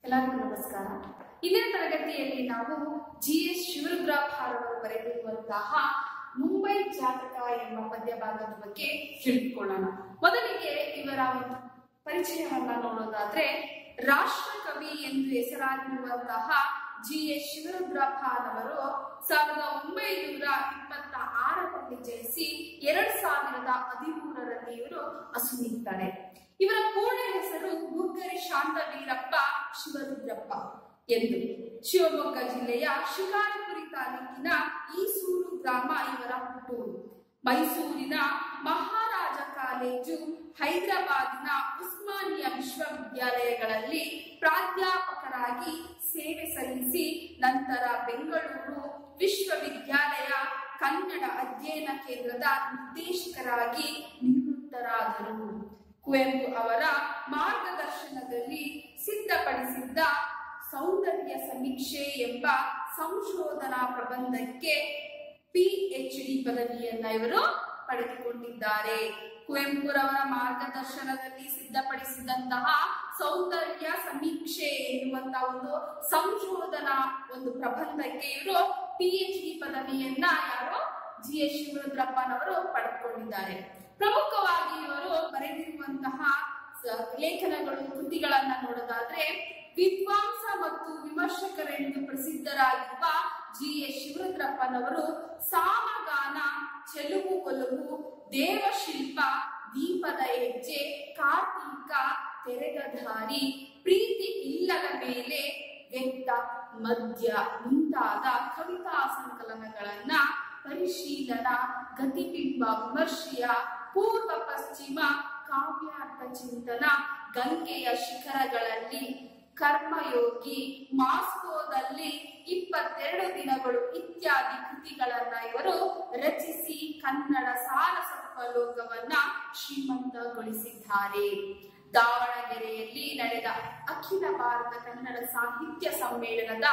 ಎಲ್ಲರಿಗೂ ನಮಸ್ಕಾರ. ಇಂದಿನ ತರಗತಿಯಲ್ಲಿ ನಾವು GS ಶಿವರುದ್ರಪ್ಪ ಅವರು ಬರೆದಿರುವಂತಹ ಮುಂಬೈ ಜಾತಕ ಎಂಬ ಪದ್ಯಭಾಗದ ಬಗ್ಗೆ ತಿಳಿದುಕೊಳ್ಳೋಣ. ಮೊದಲಿಗೆ ಇವರ ಪರಿಚಯವನ್ನ ನೋಡೋದಾದ್ರೆ, ರಾಷ್ಟ್ರಕವಿ ಎಂದು ಹೆಸರಾಗಿರುವಂತಹ GS ಶಿವರುದ್ರಪ್ಪನವರು 1926ರಲ್ಲಿ ಜನಿಸಿ 2013ರಲ್ಲಿ ಇವರು ಅಸುನೀಗ್ತಾರೆ. ಇವರ ಪೂರ್ಣ ಹೆಸರು ಗುಗ್ಗರಿ ಶಾಂತವೀರಪ್ಪ ಶಿವರುದ್ರಪ್ಪ ಎಂದು. ಶಿವಮೊಗ್ಗ ಜಿಲ್ಲೆಯ ಶಿಕಾರಿಪುರಿ ತಾಲೂಕಿನ ಈಸೂರು ಗ್ರಾಮ ಇವರ ಹುಟ್ಟೂರು. ಮೈಸೂರಿನ ಮಹಾರಾಜ ಕಾಲೇಜು, ಹೈದರಾಬಾದಿನ ಉಸ್ಮಾನಿಯಾ ವಿಶ್ವವಿದ್ಯಾಲಯಗಳಲ್ಲಿ ಪ್ರಾಧ್ಯಾಪಕರಾಗಿ ಸೇವೆ ಸಲ್ಲಿಸಿ ನಂತರ ಬೆಂಗಳೂರು ವಿಶ್ವವಿದ್ಯಾಲಯ ಕನ್ನಡ ಅಧ್ಯಯನ ಕೇಂದ್ರದ ನಿರ್ದೇಶಕರಾಗಿ ನಿವೃತ್ತರಾದರು. ಕುವೆಂಪು ಅವರ ಮಾರ್ಗದರ್ಶನದಲ್ಲಿ ಸಿದ್ಧಪಡಿಸಿದ್ದ ಸೌಂದರ್ಯ ಸಮೀಕ್ಷೆ ಎಂಬ ಸಂಶೋಧನಾ ಪ್ರಬಂಧಕ್ಕೆ PhD ಪದವಿಯನ್ನ ಇವರು ಪಡೆದುಕೊಂಡಿದ್ದಾರೆ. ಕುವೆಂಪುರವರ ಮಾರ್ಗದರ್ಶನದಲ್ಲಿ ಸಿದ್ಧಪಡಿಸಿದಂತಹ ಸೌಂದರ್ಯ ಸಮೀಕ್ಷೆ ಎನ್ನುವಂತಹ ಒಂದು ಸಂಶೋಧನಾ ಪ್ರಬಂಧಕ್ಕೆ ಇವರು PhD ಪದವಿಯನ್ನ ಯಾರು GS ಶಿವರುದ್ರಪ್ಪನವರು ಪಡೆದುಕೊಂಡಿದ್ದಾರೆ. ಪ್ರಮುಖವಾಗಿ ಇವರು ಬರೆದಿರುವಂತಹ ಲೇಖನಗಳು, ಕೃತಿಗಳನ್ನ ನೋಡೋದಾದ್ರೆ, ವಿದ್ವಾಂಸ ಮತ್ತು ವಿಮರ್ಶಕರೆಂದು ಪ್ರಸಿದ್ಧರಾಗಿರುವ GS ಶಿವರುದ್ರಪ್ಪನವರು ಸಾಮಗಾನ, ಚೆಲುವು ಒಲವು, ದೇವಶಿಲ್ಪ, ದೀಪದ ಹೆಜ್ಜೆ, ಕಾರ್ತೀಕ, ತೆರೆದ ದಾರಿ, ಪ್ರೀತಿ ಇಲ್ಲದ ಮೇಲೆ, ವ್ಯಕ್ತ, ಮಧ್ಯ ಮುಂತಾದ ಕವಿತಾ ಸಂಕಲನಗಳನ್ನ ಪರಿಶೀಲನ, ಗತಿಬಿಂಬ ವಿಮರ್ಶೆಯ, ಪೂರ್ವ ಪಶ್ಚಿಮ, ಕಾವ್ಯಾರ್ಥ ಚಿಂತನ, ಗಂಗೆಯ ಶಿಖರಗಳಲ್ಲಿ, ಕರ್ಮಯೋಗಿ, ಮಾಸ್ಕೋದಲ್ಲಿ 22 ದಿನಗಳು ಇತ್ಯಾದಿ ಕೃತಿಗಳನ್ನ ಇವರು ರಚಿಸಿ ಕನ್ನಡ ಸಾರಸ್ವತ ಲೋಕವನ್ನ ಶ್ರೀಮಂತಗೊಳಿಸಿದ್ದಾರೆ. ದಾವಣಗೆರೆಯಲ್ಲಿ ನಡೆದ ಅಖಿಲ ಭಾರತ ಕನ್ನಡ ಸಾಹಿತ್ಯ ಸಮ್ಮೇಳನದ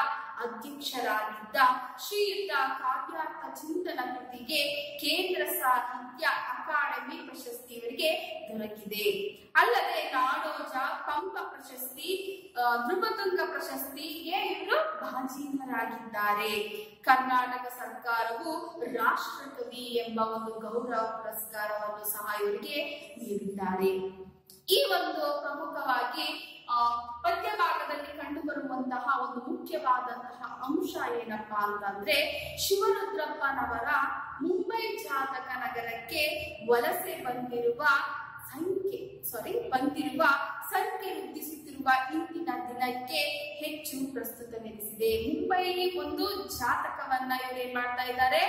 ಅಧ್ಯಕ್ಷರಾಗಿದ್ದ ಶ್ರೀಯುತ ಕಾವ್ಯಾರ್ಥ ಚಿಂತನ ಕೃತಿಗೆ ಕೇಂದ್ರ ಸಾಹಿತ್ಯ ಅಕಾಡೆಮಿ ಪ್ರಶಸ್ತಿ ಇವರಿಗೆ ದೊರಕಿದೆ. ಅಲ್ಲದೆ ನಾಡೋಜ, ಪಂಪ ಪ್ರಶಸ್ತಿ, ನೃಪತುಂಗ ಪ್ರಶಸ್ತಿಗೆ ಇವರು ಭಾಜನರಾಗಿದ್ದಾರೆ. ಕರ್ನಾಟಕ ಸರ್ಕಾರವು ರಾಷ್ಟ್ರಕವಿ ಎಂಬ ಒಂದು ಗೌರವ ಪುರಸ್ಕಾರವನ್ನು ಸಹ ಇವರಿಗೆ ನೀಡಿದ್ದಾರೆ. ಈ ಒಂದು ಪ್ರಮುಖವಾಗಿ ಪದ್ಯ ಭಾಗದಲ್ಲಿ ಕಂಡು ಬರುವಂತಹ ಒಂದು ಮುಖ್ಯವಾದಂತಹ ಅಂಶ ಏನಪ್ಪಾ ಅಂತಂದ್ರೆ, ಶಿವರುದ್ರಪ್ಪನವರ ಮುಂಬೈ ಜಾತಕ ನಗರಕ್ಕೆ ವಲಸೆ ಬಂದಿರುವ ಸಂಖ್ಯೆ ವೃದ್ಧಿಸುತ್ತಿರುವ ಇಂದಿನ ದಿನಕ್ಕೆ ಹೆಚ್ಚು ಪ್ರಸ್ತುತವೆನಿಸಿದೆ. ಮುಂಬೈ ಒಂದು ಜಾತಕವನ್ನ ಇವರು ಏನ್ ಮಾಡ್ತಾ ಇದ್ದಾರೆ,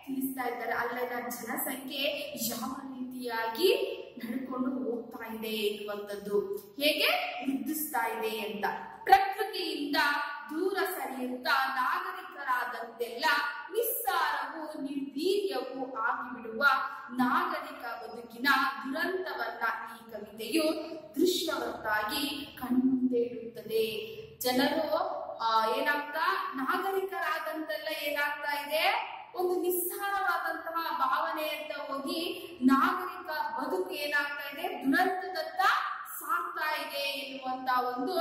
ತಿಳಿಸ್ತಾ ಇದ್ದಾರೆ. ಅಲ್ಲದ ಜನಸಂಖ್ಯೆ ಯಾವ ರೀತಿಯಾಗಿ ನಡ್ಕೊಂಡು ಹೋಗ್ತಾ ಇದೆ ಎನ್ನುವಂಥದ್ದು, ಹೇಗೆ ವೃದ್ಧಿಸ್ತಾ ಇದೆ ಅಂತ. ಪ್ರಕೃತಿಯಿಂದ ದೂರ ಸರಿಯುತ್ತಾ ನಾಗರಿಕರಾದಂತೆಲ್ಲ ನಿಸ್ಸಾರವೂ ನಿರ್ವೀರ್ಯವೂ ಆಗಿಬಿಡುವ ನಾಗರಿಕ ಬದುಕಿನ ದುರಂತವನ್ನ ಈ ಕವಿತೆಯು ದೃಶ್ಯವತ್ತಾಗಿ ಕಣ್ಮುಂದೆ ಇಡುತ್ತದೆ. ಜನರು ನಾಗರಿಕರಾದಂತೆಲ್ಲ ಏನಾಗ್ತಾ ಇದೆ, ಒಂದು ನಿಸ್ಸಾರವಾದಂತಹ ಭಾವನೆಯತ್ತ ಹೋಗಿ ನಾಗರಿಕ ಬದುಕು ಏನಾಗ್ತಾ ಇದೆ, ದುರಂತದತ್ತ ಸಾಗ್ತಾ ಇದೆ ಎನ್ನುವಂತ ಒಂದು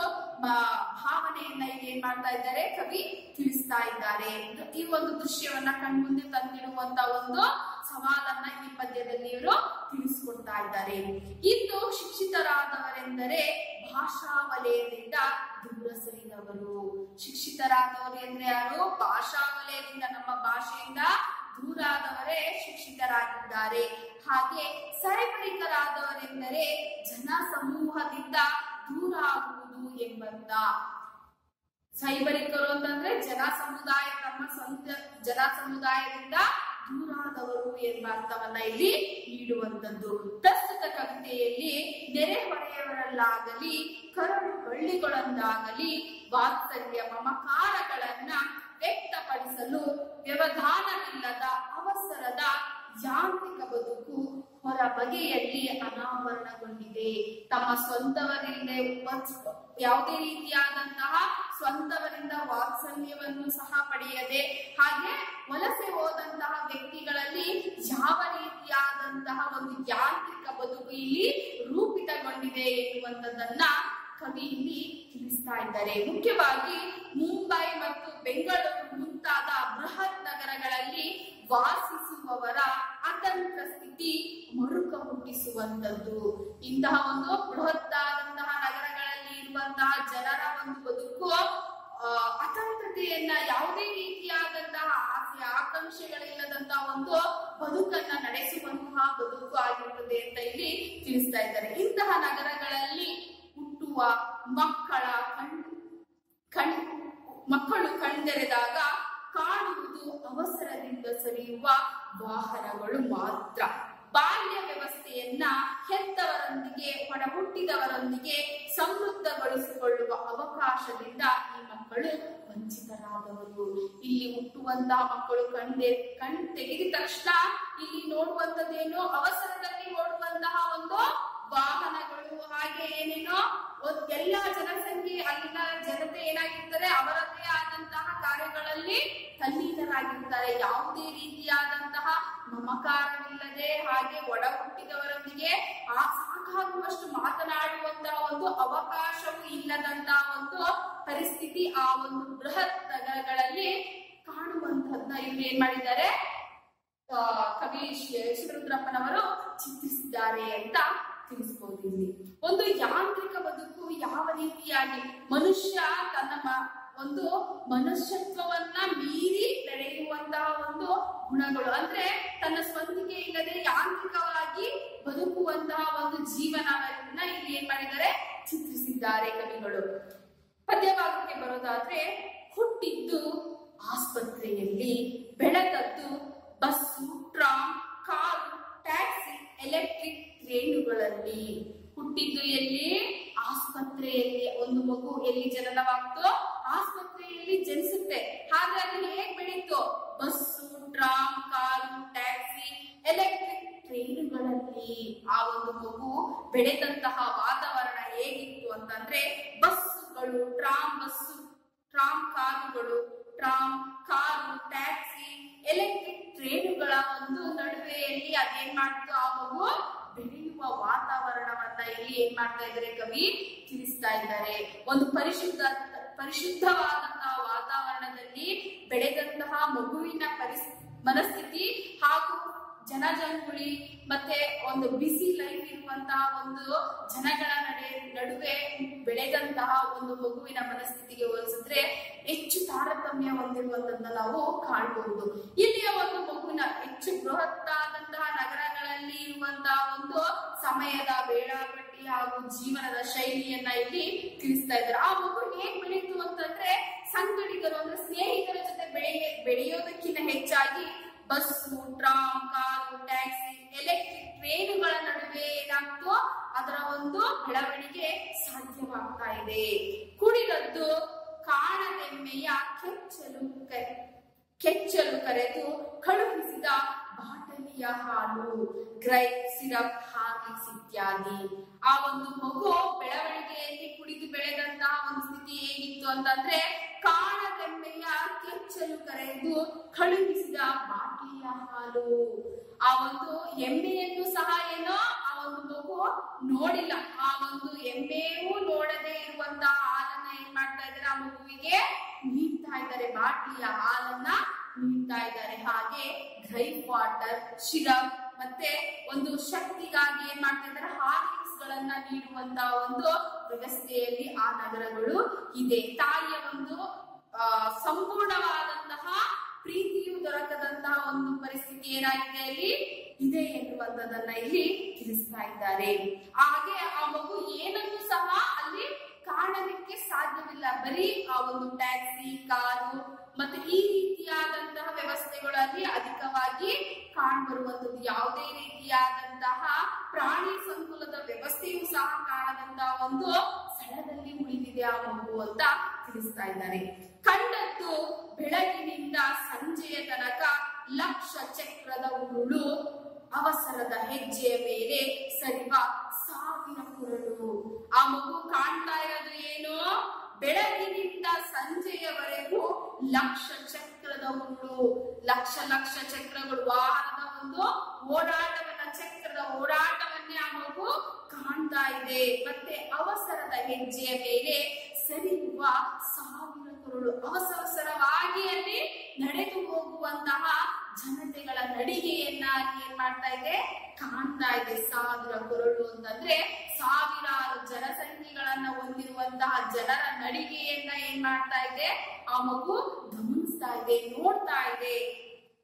ಭಾವನೆಯನ್ನ ಏನ್ ಮಾಡ್ತಾ ಇದ್ದಾರೆ, ಕವಿ ತಿಳಿಸ್ತಾ ಇದ್ದಾರೆ. ಈ ಒಂದು ದೃಶ್ಯವನ್ನ ಕಣ್ಮುಂದೆ ತಂದಿಡುವಂತ ಒಂದು ಸವಾಲನ್ನ ಈ ಪದ್ಯದಲ್ಲಿ ಇವರು ತಿಳಿಸ್ಕೊಡ್ತಾ ಇದ್ದಾರೆ. ಇಂದು ಶಿಕ್ಷಿತರಾದವರೆಂದರೆ ಭಾಷಾ ವಲಯದಿಂದ ದೂರ ಸರಿದವರು. ಶಿಕ್ಷಿತರಾದವರು ಅಂದ್ರೆ ಯಾರು? ಭಾಷಾ ವಲಯದಿಂದ, ನಮ್ಮ ಭಾಷೆಯಿಂದ ದೂರ ಆದವರೇ ಶಿಕ್ಷಿತರಾಗಿದ್ದಾರೆ. ಹಾಗೆ ಸೈಬರಿಕರಾದವರೆಂದರೆ ಜನ ಸಮೂಹದಿಂದ ದೂರ ಆಗುವುದು ಎಂಬಂತ. ಸೈಬರಿಕರು ಅಂತಂದ್ರೆ ಜನ ಸಮುದಾಯ, ತಮ್ಮ ಸ್ವಂತ ಜನ ಸಮುದಾಯದಿಂದ ದೂರಾದವರು ಎಂಬ ಅರ್ಥವನ್ನ ಇಲ್ಲಿ ನೀಡುವಂತದ್ದು. ಪ್ರಸ್ತುತ ಕವಿತೆಯಲ್ಲಿ ನೆರೆಹೊರೆಯವರಲ್ಲಾಗಲಿ ಕರಡು ಬಳ್ಳಿಗಳನ್ನಾಗಲಿ ವಾತ್ಸಲ್ಯ ಮಮಕಾರಗಳನ್ನ ವ್ಯಕ್ತಪಡಿಸಲು ವ್ಯವಧಾನವಿಲ್ಲದ ಅವಸರದ ಯಾಂತ್ರಿಕ ಬದುಕು ಹೊರ ಬಗೆಯಲ್ಲಿ ಅನಾವರಣಗೊಂಡಿದೆ. ತಮ್ಮ ಸ್ವಂತವರಿಂದ ಯಾವುದೇ ರೀತಿಯಾದಂತಹ ಸ್ವಂತವರಿಂದ ವಾತ್ಸಲ್ಯವನ್ನು ಸಹ ಪಡೆಯದೆ, ಹಾಗೆ ವಲಸೆ ಹೋದಂತಹ ವ್ಯಕ್ತಿಗಳಲ್ಲಿ ಯಾವ ರೀತಿಯಾದಂತಹ ಒಂದು ಯಾಂತ್ರಿಕ ಬದುಕು ಇಲ್ಲಿ ರೂಪಿತಗೊಂಡಿದೆ ಎನ್ನುವಂಥದ್ದನ್ನ ಕವಿ ಇಲ್ಲಿ ತಿಳಿಸ್ತಾ ಇದ್ದಾರೆ. ಮುಖ್ಯವಾಗಿ ಮುಂಬೈ ಮತ್ತು ಬೆಂಗಳೂರು ಮುಂತಾದ ಬೃಹತ್ ನಗರಗಳಲ್ಲಿ ವಾಸಿಸುವವರ ಅತಂತ್ರ ಸ್ಥಿತಿ ಮರುಕ ಹುಟ್ಟಿಸುವಂತದ್ದು. ಇಂತಹ ಒಂದು ಬೃಹತ್ತಾದಂತಹ ನಗರಗಳಲ್ಲಿ ಇರುವಂತಹ ಜನರ ಒಂದು ಬದುಕು ಅತಂತ್ರತೆಯನ್ನ, ಯಾವುದೇ ರೀತಿಯಾದಂತಹ ಆಸೆ ಆಕಾಂಕ್ಷೆಗಳಿಲ್ಲದಂತಹ ಒಂದು ಬದುಕನ್ನ ನಡೆಸುವಂತಹ ಬದುಕು ಆಗಿರುತ್ತದೆ ಅಂತ ಇಲ್ಲಿ ತಿಳಿಸ್ತಾ ಇದ್ದಾರೆ. ಇಂತಹ ನಗರಗಳಲ್ಲಿ ಹುಟ್ಟುವ ಮಕ್ಕಳು ಕಣ್ತೆರೆದಾಗ ಕಾಣುವುದು ಅವಸರದಿಂದ ಸರಿಯುವ ವಾಹನಗಳು ಮಾತ್ರ. ಬಾಲ್ಯ ವ್ಯವಸ್ಥೆಯನ್ನ ಹೆತ್ತವರೊಂದಿಗೆ ಒಡ ಹುಟ್ಟಿದವರೊಂದಿಗೆ ಸಮೃದ್ಧಗೊಳಿಸಿಕೊಳ್ಳುವ ಅವಕಾಶದಿಂದ ಈ ಮಕ್ಕಳು ವಂಚಿತರಾದವರು. ಇಲ್ಲಿ ಹುಟ್ಟುವಂತಹ ಮಕ್ಕಳು ಕಣ್ ತೆಗೆದ ತಕ್ಷಣ ಇಲ್ಲಿ ನೋಡುವಂತದ್ದೇನು, ಅವಸರದಲ್ಲಿ ಓಡುವಂತಹ ಒಂದು ವಾಹನಗಳು, ಹಾಗೆ ಏನೇನೋ ಎಲ್ಲಾ ಜನಸಂಖ್ಯೆ, ಅಲ್ಲಿನ ಜನತೆ ಏನಾಗಿರ್ತಾರೆ, ಅವರದೇ ಆದಂತಹ ಕಾರ್ಯಗಳಲ್ಲಿ ತಲ್ಲೀನರಾಗಿರ್ತಾರೆ. ಯಾವುದೇ ರೀತಿಯಾದಂತಹ ಮಮಕಾರವಿಲ್ಲದೆ, ಹಾಗೆ ಒಡ ಹುಟ್ಟಿದವರೊಂದಿಗೆ ಸಾಕಾಗುವಷ್ಟು ಮಾತನಾಡುವಂತಹ ಒಂದು ಅವಕಾಶವೂ ಇಲ್ಲದಂತಹ ಒಂದು ಪರಿಸ್ಥಿತಿ ಆ ಒಂದು ಬೃಹತ್ ನಗರಗಳಲ್ಲಿ ಕಾಣುವಂತಹದ್ನ ಇಲ್ಲಿ ಏನ್ ಮಾಡಿದ್ದಾರೆ ಕವಿ ಶಿವರುದ್ರಪ್ಪನವರು ಚಿತ್ರಿಸಿದ್ದಾರೆ ಅಂತ ತಿಳಿಸಬಹುದು. ಇಲ್ಲಿ ಒಂದು ಯಾಂತ್ರಿಕ ಬದುಕು ಯಾವ ರೀತಿಯಾಗಿ ಮನುಷ್ಯ ತನ್ನ ಒಂದು ಮನುಷ್ಯತ್ವವನ್ನ ಮೀರಿ ನಡೆಯುವಂತಹ ಒಂದು ಗುಣಗಳು, ಅಂದ್ರೆ ತನ್ನ ಸ್ವಂತಿಕೆ ಇಲ್ಲದೆ ಯಾಂತ್ರಿಕವಾಗಿ ಬದುಕುವಂತಹ ಒಂದು ಜೀವನವನ್ನ ಇಲ್ಲಿ ಏನ್ ಮಾಡಿದ್ದಾರೆ, ಚಿತ್ರಿಸಿದ್ದಾರೆ ಕವಿಗಳು. ಪದ್ಯಭಾಗಕ್ಕೆ ಬರೋದಾದ್ರೆ, ಹುಟ್ಟಿದ್ದು ಆಸ್ಪತ್ರೆಯಲ್ಲಿ, ಬೆಳೆದದ್ದು bus, tram, car, taxi, electric ಟ್ರೈನುಗಳಲ್ಲಿ. ಹುಟ್ಟಿದ್ದು ಎಲ್ಲಿ? ಆಸ್ಪತ್ರೆಯಲ್ಲಿ. ಒಂದು ಮಗು ಎಲ್ಲಿ ಜನನವಾಗ್ತೋ ಆಸ್ಪತ್ರೆಯಲ್ಲಿ ಜನಿಸುತ್ತೆ. ಹಾಗಾಗಿ ಹೇಗ್ ಬೆಳೀತು? Bus, tram, car, taxi, electric ಟ್ರೈನುಗಳಲ್ಲಿ. ಆ ಒಂದು ಮಗು ಬೆಳೆದಂತಹ ವಾತಾವರಣ ಹೇಗಿತ್ತು ಅಂತಂದ್ರೆ, ಬಸ್ಸುಗಳು, ಟ್ರಾಮ್ ಕಾರುಗಳು, ಟ್ಯಾಕ್ಸಿ, ಎಲೆಕ್ಟ್ರಿಕ್ ಟ್ರೈನುಗಳ ಒಂದು ನಡುವೆಯಲ್ಲಿ ಅದೇನ್ ಮಾಡ್ತು, ಆ ಮಗು ಬೆಳೆಯುವ ವಾತಾವರಣವನ್ನ ಇಲ್ಲಿ ಏನ್ ಮಾಡ್ತಾ ಇದ್ದಾರೆ ಕವಿ ತಿಳಿಸ್ತಾ ಇದ್ದಾರೆ. ಒಂದು ಪರಿಶುದ್ಧವಾದಂತಹ ವಾತಾವರಣದಲ್ಲಿ ಬೆಳೆದಂತಹ ಮಗುವಿನ ಮನಸ್ಥಿತಿ ಹಾಗೂ ಜನಜಂಗುಳಿ ಮತ್ತೆ ಒಂದು ಬಿಸಿ ಲೈಫ್ ಇರುವಂತಹ ಒಂದು ಜನಗಳ ನಡುವೆ ಬೆಳೆದಂತಹ ಒಂದು ಮಗುವಿನ ಮನಸ್ಥಿತಿಗೆ ಹೋಲಿಸಿದ್ರೆ ಹೆಚ್ಚು ತಾರತಮ್ಯ ಹೊಂದಿರುವುದನ್ನ ನಾವು ಕಾಣಬಹುದು. ಇಲ್ಲಿಯ ಒಂದು ಮಗುವಿನ ಹೆಚ್ಚು ಬೃಹತ್ತಾದಂತಹ ನಗರಗಳಲ್ಲಿ ಇರುವಂತಹ ಒಂದು ಸಮಯದ ವೇಳಾಪಟ್ಟಿ ಹಾಗೂ ಜೀವನದ ಶೈಲಿಯನ್ನ ಇಲ್ಲಿ ತಿಳಿಸ್ತಾ ಇದ್ದಾರೆ. ಆ ಮಗು ಹೇಗ್ ಬೆಳೀತು ಅಂತಂದ್ರೆ, ಸಂಗಡಿಗರು ಅಂದ್ರೆ ಸ್ನೇಹಿತರ ಜೊತೆ ಬೆಳೆಯೋದಕ್ಕಿಂತ ಹೆಚ್ಚಾಗಿ bus, tram, car, taxi, electric ಟ್ರೈನುಗಳ ನಡುವೆ ಏನಾಗ್ತೋ ಅದರ ಒಂದು ಬೆಳವಣಿಗೆ ಸಾಧ್ಯವಾಗ್ತಾ ಇದೆ. ಕುಡಿದದ್ದು ಕಾಣದೆಮ್ಮೆಯ ಕೆಚ್ಚಲು ಕರೆದು ಕಳುಹಿಸಿದ ಬಾಟಲಿಯ ಹಾಲು, ಗ್ರೈಪ್, ಸಿರಪ್, ಹಾರ್ಲಿಕ್ಸ್ ಇತ್ಯಾದಿ. ಆ ಒಂದು ಮಗು ಬೆಳವಣಿಗೆಯಲ್ಲಿ ಕುಡಿದು ಬೆಳೆದಂತಹ ಒಂದು ಸ್ಥಿತಿ ಹೇಗಿತ್ತು ಅಂತಂದ್ರೆ, ಕಾಣದೆಮ್ಮೆಯ ಕೆಚ್ಚಲು ಕರೆದು ಕಳುಹಿಸಿದ ಬಾಟಲಿಯ ಹಾಲು. ಆ ಒಂದು ಎಮ್ಮೆಯನ್ನು ಸಹ ಏನೋ ಆ ಒಂದು ಮಗು ನೋಡಿಲ್ಲ. ಆ ಒಂದು ಎಮ್ಮೆಯೂ ನೋಡದೆ ಇರುವಂತಹ ಹಾಲನ್ನ ಏನ್ ಮಾಡ್ತಾ ಇದ್ದಾರೆ, ಆ ಮಗುವಿಗೆ ನೀಡ್ತಾ ಇದ್ದಾರೆ, ಬಾಟಲಿಯ ಹಾಲನ್ನ ನೀಡ್ತಾ ಇದ್ದಾರೆ. ಹಾಗೆ ಗ್ರೈಪ್ ವಾಟರ್, ಸಿರಪ್ ಮತ್ತೆ ಒಂದು ಶಕ್ತಿಗಾಗಿ ಏನ್ ಮಾಡ್ತಾ ಇದ್ದಾರೆ, ಹಾರ್ಲಿಕ್ಸ್ ಗಳನ್ನ ನೀಡುವಂತಹ ಒಂದು ವ್ಯವಸ್ಥೆಯಲ್ಲಿ ಆ ನಗರಗಳು ಇದೆ. ತಾಯಿಯ ಒಂದು ಸಂಪೂರ್ಣವಾದಂತಹ ಪ್ರೀತಿಯು ದೊರಕದಂತಹ ಒಂದು ಪರಿಸ್ಥಿತಿ ಏನಾಗಿದೆ ಅಲ್ಲಿ ಇದೆ ಎನ್ನುವಂಥದ್ದನ್ನ ಇಲ್ಲಿ ತಿಳಿಸ್ತಾ ಇದ್ದಾರೆ. ಹಾಗೆ ಆ ಮಗು ಏನನ್ನು ಸಹ ಅಲ್ಲಿ ಕಾಣಲಿಕ್ಕೆ ಸಾಧ್ಯವಿಲ್ಲ. ಬರೀ ಆ ಒಂದು ಟ್ಯಾಕ್ಸಿ, ಕಾರು ಮತ್ತೆ ಈ ರೀತಿಯಾದಂತಹ ವ್ಯವಸ್ಥೆಗಳಲ್ಲಿ ಅಧಿಕವಾಗಿ ಕಾಣಬರುವಂತದ್ದು. ಯಾವುದೇ ರೀತಿಯಾದಂತಹ ಪ್ರಾಣಿ ಸಂಕುಲದ ವ್ಯವಸ್ಥೆಯೂ ಸಹ ಕಾಣದಂತಹ ಒಂದು ಸ್ಥಳದಲ್ಲಿ ಉಳಿದಿದೆ ಆ ಮಗು ಅಂತ ತಿಳಿಸ್ತಾ ಇದ್ದಾರೆ. ಕಂಡದ್ದು ಬೆಳಗಿನಿಂದ ಸಂಜೆಯ ತನಕ ಲಕ್ಷ ಚಕ್ರದ ಉರುಳು, ಅವಸರದ ಹೆಜ್ಜೆಯ ಮೇಲೆ ಸರಿವ ಸಾವಿರ ಕುರಳು. ಆ ಮಗು ಕಾಣ್ತಾ ಇರೋದು ಏನು? ಬೆಳಗಿನಿಂದ ಸಂಜೆಯವರೆಗೂ ಲಕ್ಷ ಚಕ್ರದ ಉರುಳು, ಲಕ್ಷ ಚಕ್ರಗಳು, ವಾಹನದ ಒಂದು ಓಡಾಟವನ್ನ ಚಕ್ರದ ಓಡಾಟವನ್ನೇ ಆ ಮಗು ಕಾಣ್ತಾ ಇದೆ. ಮತ್ತೆ ಅವಸರದ ಹೆಜ್ಜೆಯ ಮೇಲೆ ಸರಿಯುವ ಸಾವಿರ ಕರುಳು, ಅವಸರವಾಗಿ ಅಲ್ಲಿ ನಡೆದು ಹೋಗುವಂತಹ ಜನತೆಗಳ ನಡಿಗೆಯನ್ನ ಏನ್ ಮಾಡ್ತಾ ಇದೆ, ಕಾಣ್ತಾ ಇದೆ. ಸಾವಿರ ಕರುಳು ಅಂತಂದ್ರೆ ಸಾವಿರಾರು ಜನಸಂಖ್ಯೆಗಳನ್ನ ಹೊಂದಿರುವಂತಹ ಜನರ ನಡಿಗೆಯನ್ನ ಏನ್ ಮಾಡ್ತಾ ಇದೆ, ಆ ಮಗು ಗಮನಿಸ್ತಾ ಇದೆ, ನೋಡ್ತಾ ಇದೆ.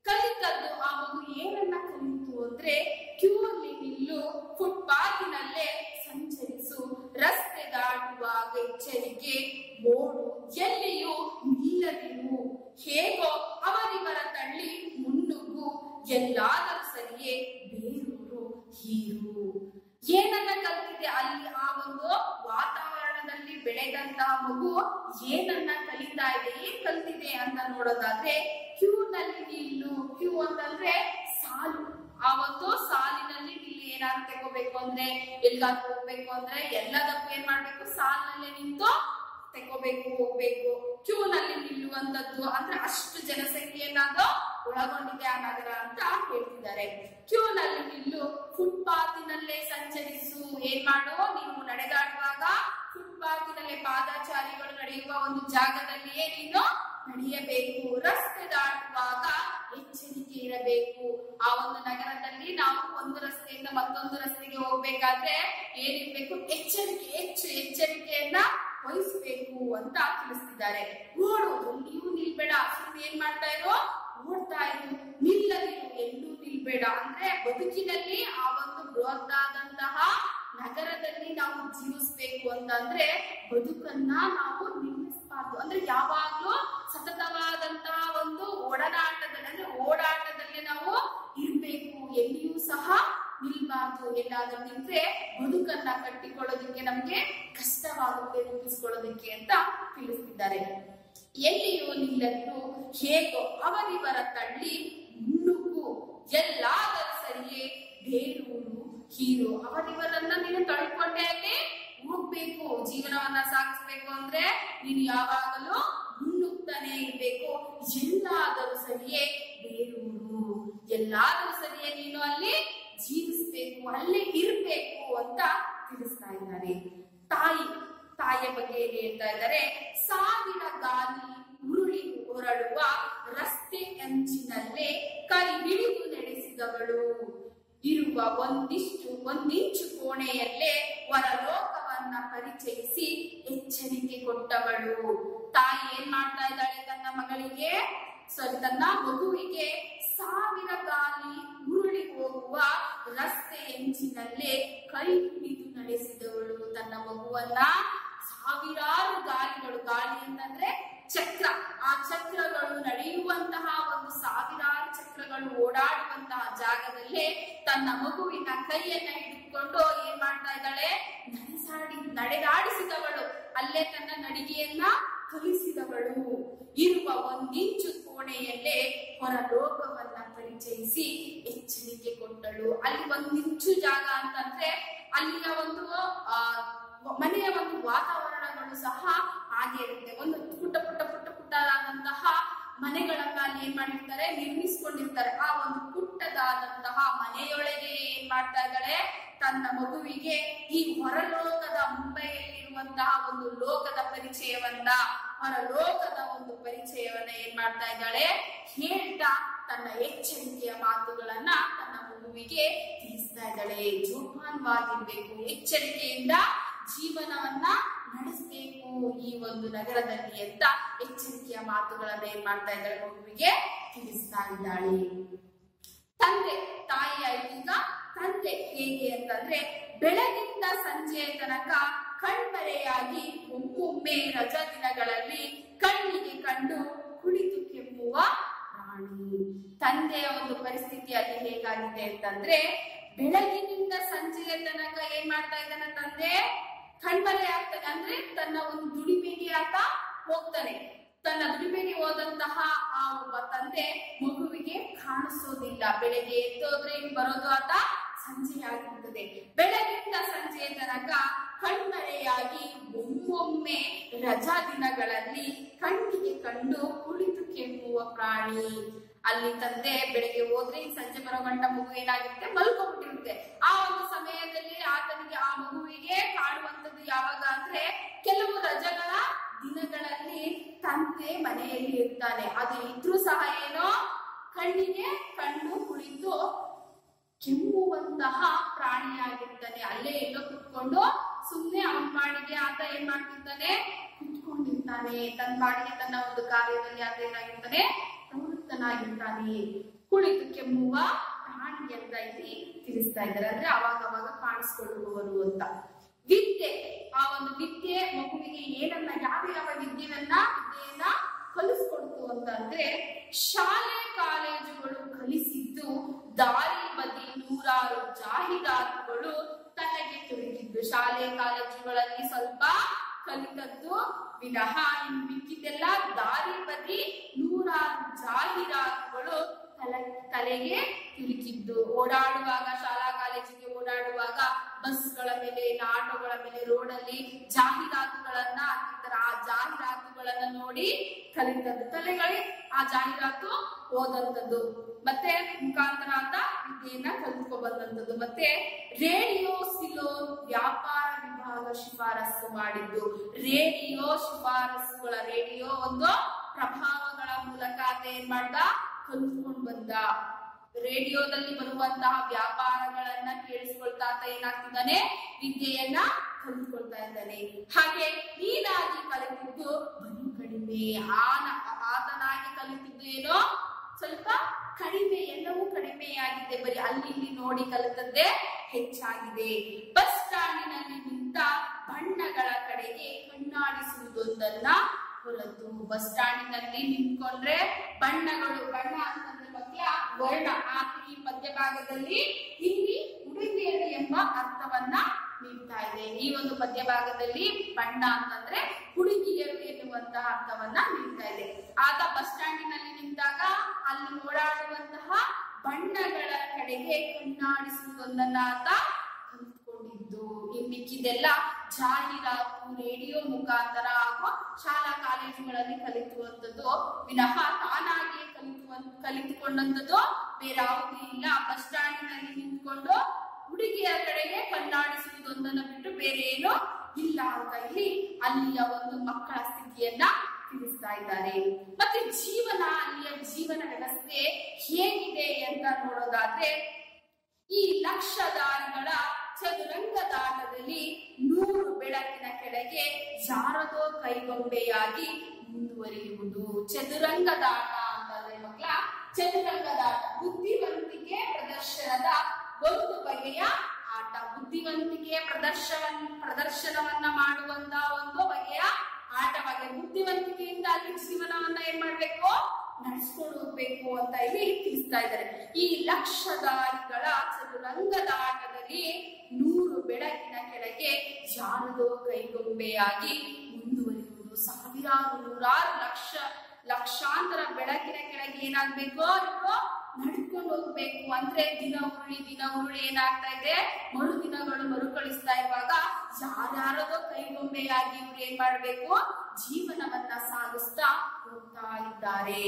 ಕಲಿತದ್ದು ಆ ಮಗು ಏನನ್ನ ಕಲಿತು ಅಂದ್ರೆ, ಕ್ಯೂ ಅಲ್ಲಿ ನಿಲ್ಲು, ಫುಟ್ಪಾತಿನಲ್ಲೇ ಸಂಚರಿಸು, ರಸ್ತೆ ದಾಟುವಾಗ ಎಚ್ಚರಿಕೆ, ಓಡು, ಎಲ್ಲಿಯೂ ನಿಲ್ಲದಿರು, ಹೇಗೋ ಅವರಿವರ ತಳ್ಳಿ ಮುನ್ನುಗ್ಗು, ಎಲ್ಲಾದರೂ ಸರಿಯೇ ಬೇರೂರು ಹೀರು. ಏನನ್ನ ಕಲಿತಿದೆ ಅಲ್ಲಿ ಆ ಒಂದು ವಾತಾವರಣದಲ್ಲಿ ಬೆಳೆದಂತಹ ಮಗು ಏನನ್ನ ಕಲಿತಾ ಇದೆ, ಏನ್ ಕಲಿತಿದೆ ಅಂತ ನೋಡೋದಾದ್ರೆ, ಕ್ಯೂ ನಲ್ಲಿ ನಿಲ್ಲು. ಕ್ಯೂ ಅಂತಂದ್ರೆ ಸಾಲು, ಆ ಒಂದು ಸಾಲಿನಲ್ಲಿ ನಿಲ್ಲಿ. ಏನಾದ್ರು ತಗೋಬೇಕು ಅಂದ್ರೆ, ಎಲ್ಗಾದ್ರೂ ಹೋಗ್ಬೇಕು ಅಂದ್ರೆ ಎಲ್ಲದಕ್ಕೂ ಏನ್ ಮಾಡ್ಬೇಕು, ಸಾಲಿನಲ್ಲೇ ನಿಂತು ತಗೋಬೇಕು, ಹೋಗ್ಬೇಕು. ಕ್ಯೂ ನಲ್ಲಿ ನಿಲ್ಲುವಂತದ್ದು ಅಂದ್ರೆ ಅಷ್ಟು ಜನಸಂಖ್ಯೆಯನ್ನ ಒಳಗೊಂಡಿದೆ ಆ ನಗರ ಅಂತ ಹೇಳ್ತಿದ್ದಾರೆ. ಕ್ಯೂ ನಲ್ಲಿ ನಿಲ್ಲು, ಫುಟ್ಪಾತಿನಲ್ಲೇ ಸಂಚರಿಸು. ಏನ್ ಮಾಡು, ನೀವು ನಡೆದಾಡುವಾಗ ಫುಟ್ಪಾತಿನಲ್ಲೇ ಪಾದಚಾರಿಗಳು ನಡೆಯುವ ಒಂದು ಜಾಗದಲ್ಲಿಯೇ ನೀನು ನಡೆಯಬೇಕು. ರಸ್ತೆ ದಾಟುವಾಗ ಎಚ್ಚರಿಕೆ ಇರಬೇಕು. ಆ ಒಂದು ನಗರದಲ್ಲಿ ನಾವು ಒಂದು ರಸ್ತೆಯಿಂದ ಮತ್ತೊಂದು ರಸ್ತೆಗೆ ಹೋಗ್ಬೇಕಾದ್ರೆ ಏನಿರ್ಬೇಕು, ಹೆಚ್ಚು ಎಚ್ಚರಿಕೆಯನ್ನ ವಹಿಸಬೇಕು ಅಂತ ತಿಳಿಸ್ತಿದ್ದಾರೆ. ಓಡು, ಎಲ್ಲಿಯೂ ನಿಲ್ಬೇಡ, ಸುಮ್ಮನೆ ಏನ್ ಮಾಡ್ತಾ ಇರೋ, ಓಡ್ತಾ ಇರು, ನಿಲ್ಲದಿರು, ಎಲ್ಲೂ ನಿಲ್ಬೇಡ. ಅಂದ್ರೆ ಬದುಕಿನಲ್ಲಿ ಆ ಒಂದು ಬೃಹತ್ತಾದಂತಹ ನಗರದಲ್ಲಿ ನಾವು ಜೀವಿಸ್ಬೇಕು ಅಂತಂದ್ರೆ ಬದುಕನ್ನ ನಾವು ನಿಲ್ಲಿಸಬಾರ್ದು. ಅಂದ್ರೆ ಯಾವಾಗ್ಲೂ ಸತತವಾದಂತಹ ಒಂದು ಒಡನಾಟದಲ್ಲಿ ಅಂದ್ರೆ ಓಡಾಟದಲ್ಲಿ ನಾವು ಇರ್ಬೇಕು, ಎಲ್ಲಿಯೂ ಸಹ ನಿಲ್ಬಾರ್ದು. ಎಲ್ಲಾದ್ರೂ ನಿಂತ್ರೆ ಬದುಕನ್ನ ಕಟ್ಟಿಕೊಳ್ಳೋದಕ್ಕೆ ನಮ್ಗೆ ಕಷ್ಟವಾಗುತ್ತೆ, ರೂಪಿಸ್ಕೊಳ್ಳೋದಕ್ಕೆ ಅಂತ ತಿಳಿಸ್ತಿದ್ದಾರೆ. ಎಲ್ಲಿಯೂ ನಿಲ್ಲದಿರು, ಹೇಗೋ ಅವರಿವರ ತಳ್ಳಿ ಮುನ್ನುಗ್ಗು, ಎಲ್ಲಾದರೂ ಸರಿಯೇ ಬೇರೂರು ಹೀರು. ಅವರಿವರನ್ನ ನೀನು ತಳ್ಕೊಂಡೆ ಅಲ್ಲಿ ಹೋಗ್ಬೇಕು. ಜೀವನವನ್ನ ಸಾಗಿಸ್ಬೇಕು ಅಂದ್ರೆ ನೀನು ಯಾವಾಗಲೂ ಮುನ್ನುಗ್ತಾನೆ ಇರ್ಬೇಕು. ಎಲ್ಲಾದರೂ ಸರಿಯೇ ಬೇರೂರು, ಎಲ್ಲಾದರೂ ಸರಿಯೇ ನೀನು ಅಲ್ಲಿ ಜೀವಿಸ್ಬೇಕು, ಅಲ್ಲಿ ಇರ್ಬೇಕು ಅಂತ ತಿಳಿಸ್ತಾ ಇದ್ದಾರೆ. ತಾಯಿಯ ಬಗ್ಗೆ ಏನ್ ಹೇಳ್ತಾ ಇದ್ದಾರೆ, ಸಾವಿರ ಗಾಲಿ ಉರುಳಿ ಹೊರಡುವ ರಸ್ತೆ ಅಂಚಿನಲ್ಲೇ ಕೈ ಹಿಡಿದು ನಡೆಸಿದವಳು, ಇರುವ ಒಂದಿಂಚು ಕೋಣೆಯಲ್ಲೇ ಹೊರಲೋಕವನ್ನ ಪರಿಚಯಿಸಿ ಎಚ್ಚರಿಕೆ ಕೊಟ್ಟವಳು. ತಾಯಿ ಏನ್ ಮಾಡ್ತಾ ಇದ್ದಾಳೆ, ತನ್ನ ಮಗಳಿಗೆ ತನ್ನ ಮಗುವಿಗೆ ಸಾವಿರ ಗಾಲಿ ಉರುಳಿ ಹೋಗುವ ರಸ್ತೆ ಎಂಚಿನಲ್ಲೇ ಕೈ ಹಿಡಿದು ನಡೆಸಿದವಳು. ತನ್ನ ಮಗುವನ್ನ ಸಾವಿರಾರು ಗಾಲಿಗಳು, ಗಾಲಿ ಅಂತಂದ್ರೆ ಚಕ್ರ, ಆ ಚಕ್ರಗಳು ನಡೆಯುವಂತಹ ಒಂದು ಸಾವಿರಾರು ಚಕ್ರಗಳು ಓಡಾಡುವಂತಹ ಜಾಗದಲ್ಲೇ ತನ್ನ ಮಗುವಿನ ಕೈಯನ್ನ ಹಿಡಿದುಕೊಂಡು ಏನ್ ಮಾಡ್ತಾ ಇದ್ದಾಳೆ, ನಡೆದಾಡಿಸಿದವಳು, ಅಲ್ಲೇ ತನ್ನ ನಡಿಗೆಯನ್ನ ಕಲಿಸಿದವಳು. ಇರುವ ಒಂದಿಂಚು ಕೋಣೆಯಲ್ಲೇ ಹೊರಲೋಕವನ್ನ ಪರಿಚಯಿಸಿ ಎಚ್ಚರಿಕೆ ಕೊಟ್ಟಳು. ಅಲ್ಲಿ ಒಂದಿಂಚು ಜಾಗ ಅಂತಂದ್ರೆ ಅಲ್ಲಿನ ಒಂದು ಮನೆಯ ಒಂದು ವಾತಾವರಣಗಳು ಸಹ ಹಾಗೆ ಇರುತ್ತೆ. ಒಂದು ಪುಟ್ಟದಾದಂತಹ ಮನೆಗಳನ್ನ ಅಲ್ಲಿ ಏನ್ ಮಾಡಿರ್ತಾರೆ, ನಿರ್ಮಿಸಿಕೊಂಡಿರ್ತಾರೆ. ಆ ಒಂದು ಪುಟ್ಟದಾದಂತಹ ಮನೆಯೊಳಗೆ ಏನ್ ಮಾಡ್ತಾ ಇದ್ದಾಳೆ, ತನ್ನ ಮಗುವಿಗೆ ಈ ಹೊರಲೋಕದ ಮುಂಬೈಯಲ್ಲಿರುವಂತಹ ಒಂದು ಲೋಕದ ಪರಿಚಯವನ್ನ, ಹೊರಲೋಕದ ಒಂದು ಪರಿಚಯವನ್ನ ಏನ್ ಮಾಡ್ತಾ ಇದ್ದಾಳೆ, ಹೇಳ್ತಾ ತನ್ನ ಎಚ್ಚರಿಕೆಯ ಮಾತುಗಳನ್ನ ತನ್ನ ಮಗುವಿಗೆ ತಿಳಿಸ್ತಾ ಇದ್ದಾಳೆ. ಜೋಪಾನವಾಗಿರ್ಬೇಕು, ಎಚ್ಚರಿಕೆಯಿಂದ ಜೀವನವನ್ನ ನಡೆಸಬೇಕು ಈ ಒಂದು ನಗರದಲ್ಲಿ ಅಂತ ಎಚ್ಚರಿಕೆಯ ಮಾತುಗಳನ್ನ ಏನ್ ಮಾಡ್ತಾ ಇದ್ದಾಳೆ, ಮಗುವಿಗೆ ತಿಳಿಸ್ತಾ ಇದ್ದಾಳೆ. ತಾಯಿ ಆಯ್ತು. ಈಗ ತಂದೆ ಹೇಗೆ ಅಂತಂದ್ರೆ, ಬೆಳಗಿಂದ ಸಂಜೆಯ ತನಕ ಕಣ್ಮರೆಯಾಗಿ ಒಮ್ಮೊಮ್ಮೆ ರಜಾ ದಿನಗಳಲ್ಲಿ ಕಣ್ಣಿಗೆ ಕಂಡು ಕುಳಿತು ಕೆಮ್ಮುವ ಪ್ರಾಣಿ. ತಂದೆಯ ಒಂದು ಪರಿಸ್ಥಿತಿಯಲ್ಲಿ ಹೇಗಾಗಿದೆ ಅಂತಂದ್ರೆ, ಬೆಳಗಿನಿಂದ ಸಂಜೆಯ ತನಕ ಏನ್ ಮಾಡ್ತಾ ಇದ್ದಾನೆ ತಂದೆ, ಕಣ್ಮರೆ ಆಗ್ತಾನೆ. ಅಂದ್ರೆ ತನ್ನ ಒಂದು ದುಡಿಮೆಗೆ ಆತ ಹೋಗ್ತಾನೆ. ತನ್ನ ದುಡಿಮೆಗೆ ಹೋದಂತಹ ಆ ಒಬ್ಬ ತಂದೆ ಮಗುವಿಗೆ ಕಾಣಿಸೋದಿಲ್ಲ. ಬೆಳಗ್ಗೆ ಎದ್ದೋದ್ರೆ ಬರೋದು ಆತ ಸಂಜೆ ಆಗಿರ್ತದೆ. ಬೆಳಗಿಂದ ಸಂಜೆಯ ತನಕ ಕಣ್ಮರೆಯಾಗಿ ಒಮ್ಮೊಮ್ಮೆ ರಜಾ ದಿನಗಳಲ್ಲಿ ಕಣ್ಣಿಗೆ ಕಂಡು ಕುಳಿತು ಕೆಮ್ಮುವ ಪ್ರಾಣಿ. ಅಲ್ಲಿ ತಂದೆ ಬೆಳಿಗ್ಗೆ ಹೋದ್ರೆ ಈ ಸಂಜೆ ಬರೋ ಗಂಟ ಮಗು ಏನಾಗಿರುತ್ತೆ, ಮಲ್ಕೊಂಡ್ಬಿಟ್ಟಿರುತ್ತೆ. ಆ ಒಂದು ಸಮಯದಲ್ಲಿ ಆತನಿಗೆ ಆ ಮಗುವಿಗೆ ಕಾಣುವಂಥದ್ದು ಯಾವಾಗ ಅಂದ್ರೆ ಕೆಲವು ರಜಗಳ ದಿನಗಳಲ್ಲಿ ತಂದೆ ಮನೆಯಲ್ಲಿ ಇರ್ತಾನೆ. ಅದು ಇದ್ರೂ ಸಹ ಏನೋ ಕಣ್ಣಿಗೆ ಕಣ್ಣು ಕುಳಿತು ಕೆಮ್ಮುವಂತಹ ಪ್ರಾಣಿಯಾಗಿರ್ತಾನೆ. ಅಲ್ಲೇ ಎಲ್ಲೋ ಕುತ್ಕೊಂಡು ಸುಮ್ನೆ ಅವನ ಪಾಡಿಗೆ ಆತ ಏನ್ ಮಾಡ್ತಿರ್ತಾನೆ, ಕುತ್ಕೊಂಡಿರ್ತಾನೆ. ತನ್ನ ಪಾಡಿಗೆ ತನ್ನ ಒಂದು ಕಾರ್ಯದಲ್ಲಿ ಆತ ಏನಾಗಿರ್ತಾನೆ, ಪ್ರವೃತ್ತನಾಗಿರ್ತಾನೆ. ಕುಳಿತು ಕೆಮ್ಮುವ ಪ್ರಾಣಿ ಅಂತ ಇಲ್ಲಿ ತಿಳಿಸ್ತಾ ಇದ್ದಾರೆ. ಅಂದ್ರೆ ಅವಾಗ ಕಾಣಿಸ್ಕೊಳ್ಳುವವರು ಅಂತ. ವಿದ್ಯೆ, ಆ ಒಂದು ವಿದ್ಯೆ ಮಗುವಿಗೆ ಏನನ್ನ ಯಾವ ವಿದ್ಯೆಯನ್ನ ಕಲಿಸ್ಕೊಡ್ತು ಅಂತಂದ್ರೆ, ಶಾಲೆ ಕಾಲೇಜುಗಳು ಕಲಿಸಿದ್ದು ದಾರಿ ಬದಿ ನೂರಾರು ಜಾಹೀರಾತುಗಳು ತನಗೆ ದೊರಕಿದ್ದು. ಶಾಲೆ ಕಾಲೇಜುಗಳಲ್ಲಿ ಸ್ವಲ್ಪ ಕಲಿತದ್ದು ವಿನಃ ಇನ್ನು ಮಿಕ್ಕಿದೆಲ್ಲ ದಾರಿ ಬದಿ ನೂರಾರು ಜಾಹೀರಾತುಗಳು ತಲೆಗೆ ತಿರುಗಿದ್ದು. ಓಡಾಡುವಾಗ, ಶಾಲಾ ಕಾಲೇಜಿಗೆ ಓಡಾಡುವಾಗ ಬಸ್ಗಳ ಮೇಲೆ, ಆಟೋಗಳ ಮೇಲೆ, ರೋಡಲ್ಲಿ ಜಾಹೀರಾತುಗಳನ್ನ ಹಾಕಿರ್ತಾರೆ. ಆ ಜಾಹೀರಾತುಗಳನ್ನ ನೋಡಿ ಕಲಿತದ್ದು, ತಲೆಗಳಿಗೆ ಆ ಜಾಹೀರಾತು ಓದಂಥದ್ದು, ಮತ್ತೆ ಮುಖಾಂತರ ಅಂತ ವಿದ್ಯೆಯನ್ನ ಕಲಿತ್ಕೊ ಬಂದಂಥದ್ದು. ಮತ್ತೆ ರೇಡಿಯೋ ಸಿಲೋನ್ ವ್ಯಾಪಾರ ವಿಭಾಗ ಶಿಫಾರಸು ಮಾಡಿದ್ದು. ರೇಡಿಯೋ ಶಿಫಾರಸುಗಳ, ರೇಡಿಯೋ ಒಂದು ಪ್ರಭಾವಗಳ ಮೂಲಕ ಆತ ಏನ್ ಮಾಡ್ದ, ಕಲಿತ್ಕೊಂಡ್ ಬಂದ. ರೇಡಿಯೋದಲ್ಲಿ ಬರುವಂತಹ ವ್ಯಾಪಾರಗಳನ್ನ ಕೇಳಿಸ್ಕೊಳ್ತಾ ಆತ ಏನಾಗ್ತಿದ್ದಾನೆ, ವಿದ್ಯೆಯನ್ನ ಕಲಿತ್ಕೊಳ್ತಾ ಇದ್ದಾನೆ. ಹಾಗೆ ನೀನಾಗಿ ಕಲಿತಿದ್ದು ಬರೀ ಕಡಿಮೆ, ಆತನಾಗಿ ಕಲಿತಿದ್ದು ಏನೋ ಸ್ವಲ್ಪ ಕಡಿಮೆ, ಎಲ್ಲವೂ ಕಡಿಮೆಯಾಗಿದೆ. ಬರೀ ಅಲ್ಲಿ ಇಲ್ಲಿ ನೋಡಿ ಕಲಿತದ್ದೇ ಹೆಚ್ಚಾಗಿದೆ. ಬಸ್ ಸ್ಟ್ಯಾಂಡಿನಲ್ಲಿ ನಿಂತ ಬಣ್ಣಗಳ ಕಡೆಗೆ ಕಣ್ಣಾಡಿಸುವುದೊಂದನ್ನ ಹೊರತು. ಬಸ್ ಸ್ಟ್ಯಾಂಡಿನಲ್ಲಿ ನಿಂತ್ಕೊಂಡ್ರೆ ಬಣ್ಣಗಳು, ಬಣ್ಣ ಅಂತಂದ್ರೆ ಮಕ್ಕಳ ವರ್ಣ, ಈ ಪದ್ಯ ಭಾಗದಲ್ಲಿ ಇಲ್ಲಿ ಹುಡುಗಿಯರು ಎಂಬ ಅರ್ಥವನ್ನ ನೀಡ್ತಾ ಇದೆ. ಈ ಒಂದು ಪದ್ಯ ಭಾಗದಲ್ಲಿ ಬಣ್ಣ ಅಂತಂದ್ರೆ ಹುಡುಗಿಯರು ಎನ್ನುವಂತಹ ಅರ್ಥವನ್ನ ನೀಡ್ತಾ ಇದೆ. ಆಗ ಬಸ್ ಸ್ಟ್ಯಾಂಡಿನಲ್ಲಿ ನಿಂತಾಗ ಅಲ್ಲಿ ಓಡಾಡುವಂತಹ ಬಣ್ಣಗಳ ಕಡೆಗೆ ಕಣ್ಣಾಡಿಸುವುದೊಂದನ್ನ ಆತ ಕಲಿತ್ಕೊಂಡಿದ್ದು. ಇನ್ ಮಿಕ್ಕಿದೆಲ್ಲ ಜಾಹೀರಾತು, ರೇಡಿಯೋ ಮುಖಾಂತರ ಹಾಗೂ ಶಾಲಾ ಕಾಲೇಜುಗಳಲ್ಲಿ ಕಲಿತುವಂಥದ್ದು ವಿನಃ ತಾನಾಗಿ ಕಲಿತುಕೊಂಡಂಥದ್ದು ಬೇರಾವುದೂ ಇಲ್ಲ. ಬಸ್ ಸ್ಟ್ಯಾಂಡಿನಲ್ಲಿ ನಿಂತ್ಕೊಂಡು ಹುಡುಗಿಯ ಕಡೆಗೆ ಕಣ್ಣಾಡಿಸುವುದೊಂದನ್ನು ಬಿಟ್ಟು ಬೇರೆ ಏನೋ ಇಲ್ಲ ಅಂತ ಇಲ್ಲಿ ಅಲ್ಲಿಯ ಒಂದು ಮಕ್ಕಳ ಸ್ಥಿತಿಯನ್ನ ತಿಳಿಸ್ತಾ ಇದ್ದಾರೆ. ಮತ್ತೆ ಜೀವನ, ಅಲ್ಲಿಯ ಜೀವನ ವ್ಯವಸ್ಥೆ ಹೇಗಿದೆ ಅಂತ ನೋಡೋದಾದ್ರೆ, ಈ ಲಕ್ಷದಾರಿಗಳ ಚದುರಂಗದಾಟದಲ್ಲಿ 100 ಬೆಳಕಿನ ಕೆಳಗೆ ಜಾರದೋ ಕೈಗೊಂಬೆಯಾಗಿ ಮುಂದುವರಿಯುವುದು. ಚದುರಂಗದಾಟ ಅಂತಂದ್ರೆ ಮಕ್ಕಳ, ಚದುರಂಗದಾಟ ಬುದ್ಧಿವಂತಿಕೆ ಪ್ರದರ್ಶನದ ಒಂದು ಬಗೆಯ ಆಟ. ಬುದ್ಧಿವಂತಿಕೆ ಪ್ರದರ್ಶನವನ್ನ ಮಾಡುವಂತ ಒಂದು ಬಗೆಯ ಆಟವಾಗಿದೆ. ಬುದ್ಧಿವಂತಿಕೆಯಿಂದ ಅಲ್ಲಿ ಜೀವನವನ್ನ ಏನ್ ಮಾಡ್ಬೇಕು, ನಡೆಸ್ಕೊಂಡು ಹೋಗ್ಬೇಕು ಅಂತ ಇಲ್ಲಿ ತಿಳಿಸ್ತಾ ಇದ್ದಾರೆ. ಈ ಲಕ್ಷದಾರಿಗಳ ಚದುರಂಗದ ಆಟದಲ್ಲಿ 100 ಬೆಳಕಿನ ಕೆಳಗೆ ಜಾರದೋ ಕೈಗೊಂಬೆಯಾಗಿ ಮುಂದುವರಿಯುವುದು. ಸಾವಿರಾರು, ನೂರಾರು, ಲಕ್ಷಾಂತರ ಬೆಳಕಿನ ಕೆಳಗೆ ಏನಾಗ್ಬೇಕು, ನಡ್ಕೊಂಡು ಹೋಗ್ಬೇಕು. ಅಂದ್ರೆ ದಿನ ಉರುಳಿ ಏನಾಗ್ತಾ ಇದೆ, ಮರುದಿನಗಳು ಮರುಕಳಿಸ್ತಾ ಇರುವಾಗ ಯಾರ್ಯಾರದೋ ಕೈಗೊಂಬೆಯಾಗಿ ಇವ್ರು ಏನ್ ಮಾಡ್ಬೇಕು, ಜೀವನವನ್ನ ಸಾಗಿಸ್ತಾ ಹೋಗ್ತಾ ಇದ್ದಾರೆ.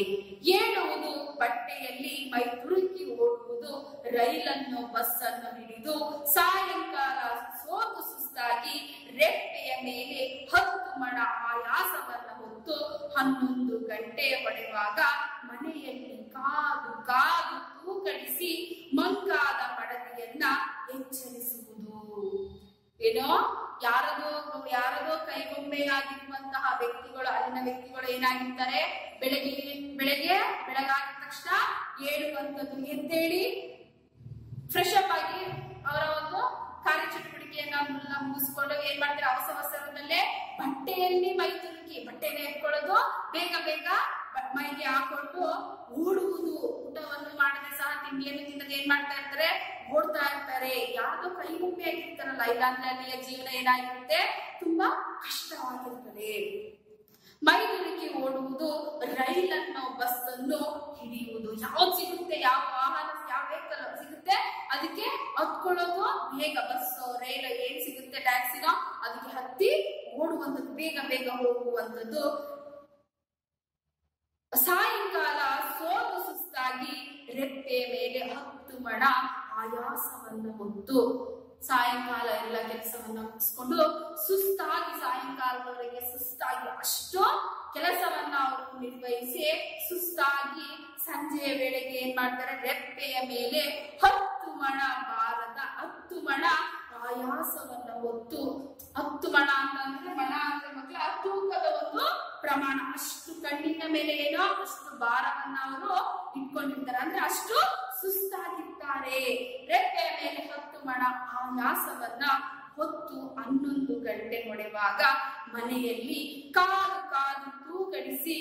ಏಳುವುದು ಬಟ್ಟೆಯಲ್ಲಿ ಮೈ ತುರುಕಿ ಓಡುವುದು, ರೈಲನ್ನು ಬಸ್ಸನ್ನು ಹಿಡಿದು ಸಾಯಂಕಾಲ ಸೋತು ಸುಸ್ತಾಗಿ ರೆಪ್ಪೆಯ ಮೇಲೆ 10 ಮಣ ಆಯಾಸವನ್ನ ಹೊತ್ತು 11 ಗಂಟೆ ಹೊಡೆಯುವಾಗ ಮನೆಯಲ್ಲಿ ಕಾದು ಕಾದು ತೂಕಡಿಸಿ ಮಂಕಾದ ಮಡದಿಯನ್ನ ಎಚ್ಚರಿಸುವುದು. ಏನೋ ಯಾರದೋ ಕೈಗೊಂಬೆಯಾಗಿರುವಂತಹ ವ್ಯಕ್ತಿಗಳು, ಅಲ್ಲಿನ ವ್ಯಕ್ತಿಗಳು ಏನಾಗಿರ್ತಾರೆ, ಬೆಳಗಾಗಿದ ತಕ್ಷಣ ಏಳುವಂಥದ್ದು, ಎದ್ದೇಳಿ ಫ್ರೆಶ್ ಅಪ್ ಆಗಿ ಅವರ ಒಂದು ಕಾರ್ಯಚಟುವಟಿಕೆಯನ್ನ ಮುಗಿಸ್ಕೊಂಡು ಏನ್ ಮಾಡ್ತಾರೆ, ಅವಸರದಲ್ಲೇ ಬಟ್ಟೆಯಲ್ಲಿ ಮೈ ತುರುಕಿ ಬಟ್ಟೆನ ಎತ್ಕೊಳ್ಳೋದು, ಬೇಗ ಬೇಗ ಮೈಗೆ ಹಾಕೊಂಡು ಓಡುವುದು. ಊಟವನ್ನು ಮಾಡದೆ ಸಹ ತಿಂಡಿಯನ್ನು ತಿನ್ನದೆ ಏನ್ ಮಾಡ್ತಾ ಇರ್ತಾರೆ, ಓಡ್ತಾ ಇರ್ತಾರೆ. ಯಾರ್ದೋ ಕೈಗೊಂಬೆ ಆಗಿರ್ತಾರಲ್ಲ, ಇಲ್ಲಾಂದ್ರೆ ಅಲ್ಲಿಯ ಜೀವನ ಏನಾಗಿರುತ್ತೆ, ತುಂಬಾ ಕಷ್ಟವಾಗಿರ್ತದೆ. ಮೈ ತುರುಕಿ ಓಡುವುದು, ರೈಲನ್ನು ಬಸ್ಸನ್ನು ಹಿಡಿಯುವುದು. ಯಾವ್ದು ಸಿಗುತ್ತೆ, ಯಾವ ವಾಹನ, ಯಾವ ವೆಹಿಕಲ್ ಸಿಗುತ್ತೆ ಅದಕ್ಕೆ ಹತ್ಕೊಳ್ಳೋದು, ಬೇಗ ಬಸ್ಸು ರೈಲು ಏನ್ ಸಿಗುತ್ತೆ ಟ್ಯಾಕ್ಸಿನೋ ಅದಕ್ಕೆ ಹತ್ತಿ ಓಡುವಂಥದ್ದು, ಬೇಗ ಬೇಗ ಹೋಗುವಂಥದ್ದು. ಸಾಯಂಕಾಲ ಸೋತು ಸುಸ್ತಾಗಿ ರೆಪ್ಪೆ ಮೇಲೆ 10 ಮಣ ಆಯಾಸವನ್ನು ಹೊತ್ತು ಸಾಯಂಕಾಲ ಎಲ್ಲ ಕೆಲಸವನ್ನ ಮುಗಿಸ್ಕೊಂಡು ಸುಸ್ತಾಗಿ ಸಾಯಂಕಾಲದವರೆಗೆ ಸುಸ್ತಾಗಿ ಅಷ್ಟು ಕೆಲಸವನ್ನ ಅವರು ನಿರ್ವಹಿಸಿ ಸುಸ್ತಾಗಿ ಸಂಜೆಯ ವೇಳೆಗೆ ಏನ್ ಮಾಡ್ತಾರೆ, ರೆಪ್ಪೆಯ ಮೇಲೆ 10 ಮಣ ಭಾರದ 10 ಮಣ ಆಯಾಸವನ್ನ ಹೊತ್ತು 10 ಮಣ ಅಂತಂದ್ರೆ ಮಣ ಅಂದ್ರೆ ಮಕ್ಕಳ ತೂಕದ ಒಂದು ಪ್ರಮಾಣ, ಅಷ್ಟು ಕಣ್ಣಿನ ಮೇಲೆ ಏನೋ ಅಷ್ಟು ಭಾರವನ್ನ ಅವರು ಇಟ್ಕೊಂಡಿರ್ತಾರೆ, ಅಂದ್ರೆ ಅಷ್ಟು ಸುಸ್ತಾಗಿರ್ತಾರೆ. ರೆಪ್ಪೆಯ ಮೇಲೆ 10 ಮಣ ಆಯಾಸವನ್ನ ಹೊತ್ತು 11 ಗಂಟೆ ಹೊಡೆವಾಗ ಮನೆಯಲ್ಲಿ ಕಾದು ಕಾದು ತೂಕಡಿಸಿ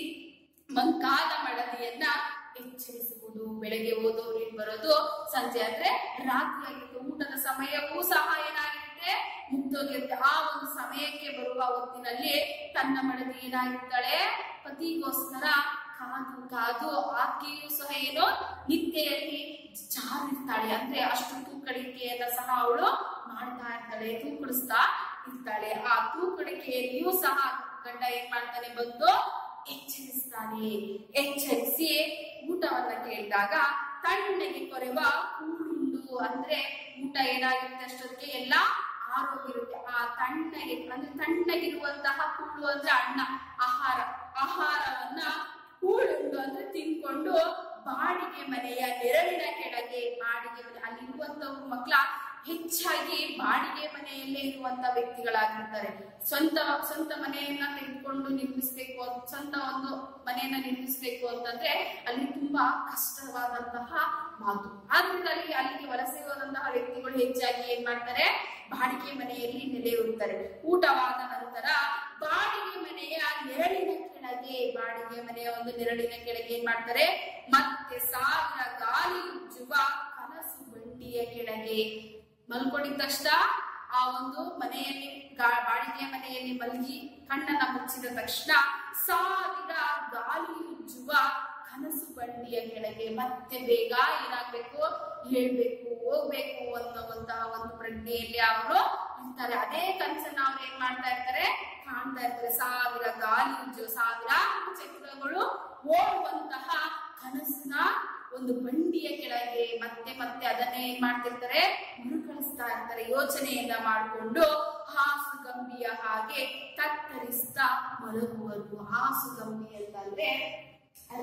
ಮಂಕಾದ ಮಡದಿಯನ್ನ ಎಚ್ಚರಿಸುವುದು. ಬೆಳಗ್ಗೆ ಓದೋರು ಬರೋದು, ಸಂಜೆ ಅಂದ್ರೆ ರಾತ್ರಿ ಆಗಿರುತ್ತೆ, ಊಟದ ಸಮಯವೂ ಸಹ ಏನಾಗಿರುತ್ತೆ, ಮುಗ್ದೋಗಿರುತ್ತೆ. ಆ ಒಂದು ಸಮಯಕ್ಕೆ ಬರುವ ಹೊತ್ತಿನಲ್ಲಿ ತನ್ನ ಮಡದಿ ಏನಾಗಿರ್ತಾಳೆ, ಪತಿಗೋಸ್ಕರ ಕಾದು ಕಾದು ಆಕೆಯೂ ಸಹ ಏನೋ ನಿದ್ದೆಯಲ್ಲಿ ಜಾರಿರ್ತಾಳೆ, ಅಂದ್ರೆ ಅಷ್ಟು ತೂಕಡಿಕೆಯನ್ನ ಸಹ ಅವಳು ಮಾಡ್ತಾ ಇರ್ತಾಳೆ, ತೂಕಡಿಸ್ತಾ ಇರ್ತಾಳೆ. ಆ ತೂಕಡಿಕೆಯಲ್ಲಿಯೂ ಸಹ ಗಂಡ ಏನ್ ಮಾಡ್ತಾನೆ, ಬಂದು ಎಚ್ಚರಿಸ್ತಾನೆ. ಎಚ್ಚರಿಸಿ ಊಟವನ್ನ ಕೇಳಿದಾಗ ತಣ್ಣಗೆ ಕೊರೆವ ಕೂಳುಂಡು, ಅಂದ್ರೆ ಊಟ ಏನಾಗಿರುತ್ತೆ ಅಷ್ಟೊತ್ತಿಗೆ ಎಲ್ಲ ಆರೋಗಿರುತ್ತೆ. ಆ ತಣ್ಣಗೆ ಅಂದ್ರೆ ತಣ್ಣಗಿರುವಂತಹ ಕೂಳು ಅಂದ್ರೆ ಅನ್ನ, ಆಹಾರವನ್ನ ಕೂಳುಂಡು ಅಂದ್ರೆ ತಿನ್ಕೊಂಡು ಬಾಡಿಗೆ ಮನೆಯ ನೆರಳಿನ ಕೆಳಗೆ, ಬಾಡಿಗೆ ಮನೆ ಅಲ್ಲಿರುವಂತವ್ರು ಮಕ್ಕಳ ಹೆಚ್ಚಾಗಿ ಬಾಡಿಗೆ ಮನೆಯಲ್ಲೇ ಇರುವಂತ ವ್ಯಕ್ತಿಗಳಾಗಿರ್ತಾರೆ. ಸ್ವಂತ ಮನೆಯನ್ನ ತೆಗೆದುಕೊಂಡು ನಿರ್ಮಿಸ್ಬೇಕು, ಸ್ವಂತ ಒಂದು ಮನೆಯನ್ನ ನಿರ್ಮಿಸ್ಬೇಕು ಅಂತಂದ್ರೆ ಅಲ್ಲಿ ತುಂಬಾ ಕಷ್ಟವಾದಂತಹ ಮಾತು. ಆದ್ರಿಂದ ಅಲ್ಲಿಗೆ ವಲಸೆ ಹೋದಂತಹ ವ್ಯಕ್ತಿಗಳು ಹೆಚ್ಚಾಗಿ ಏನ್ ಮಾಡ್ತಾರೆ, ಬಾಡಿಗೆ ಮನೆಯಲ್ಲಿ ನೆಲೆಯೂರುತ್ತಾರೆ. ಊಟವಾದ ನಂತರ ಬಾಡಿಗೆ ಮನೆಯ ನೆರಳಿನ ಕೆಳಗೆ, ಬಾಡಿಗೆ ಮನೆಯ ಒಂದು ನೆರಳಿನ ಕೆಳಗೆ ಏನ್ ಮಾಡ್ತಾರೆ, ಮತ್ತೆ 1000 ಗಾಳಿ ಉಜ್ಜುವ ಕನಸು ಬಂಡಿಯ ಕೆಳಗೆ ಮಲ್ಕೊಂಡಿದ ತಕ್ಷಣ ಆ ಒಂದು ಮನೆಯಲ್ಲಿ ಬಾಡಿಗೆ ಮನೆಯಲ್ಲಿ ಮಲಗಿ ಕಣ್ಣನ್ನ ಮುಚ್ಚಿದ ತಕ್ಷಣ 1000 ಗಾಳಿ ಉಜ್ಜುವ ಕನಸು ಬಂಡಿಯ ಕೆಳಗೆ ಮತ್ತೆ ಬೇಗ ಏನಾಗ್ಬೇಕು, ಹೇಳ್ಬೇಕು, ಹೋಗ್ಬೇಕು ಅನ್ನುವಂತಹ ಒಂದು ಪ್ರಜ್ಞೆಯಲ್ಲಿ ಅವರು ಇರ್ತಾರೆ. ಅದೇ ಕನಸನ್ನ ಅವ್ರು ಏನ್ ಮಾಡ್ತಾ ಇರ್ತಾರೆ, ಕಾಣ್ತಾ ಇರ್ತಾರೆ. 1000 ಗಾಳಿ ಉಜ್ಜುವ, 1000 ಚಕ್ರಗಳು ಓಡುವಂತಹ ಕನಸಿನ ಒಂದು ಬಂಡಿಯ ಕೆಳಗೆ ಮತ್ತೆ ಮತ್ತೆ ಅದನ್ನೇ ಏನ್ ಮಾಡ್ತಿರ್ತಾರೆ, ಮರುಕಳಿಸ್ತಾ ಇರ್ತಾರೆ. ಯೋಚನೆಯನ್ನ ಮಾಡಿಕೊಂಡು ಹಾಸುಗಂಬಿಯ ಹಾಗೆ ತತ್ತರಿಸ್ತಾ ಮಲಗುವರು. ಹಾಸುಗಂಬಿ ಅಂತಂದ್ರೆ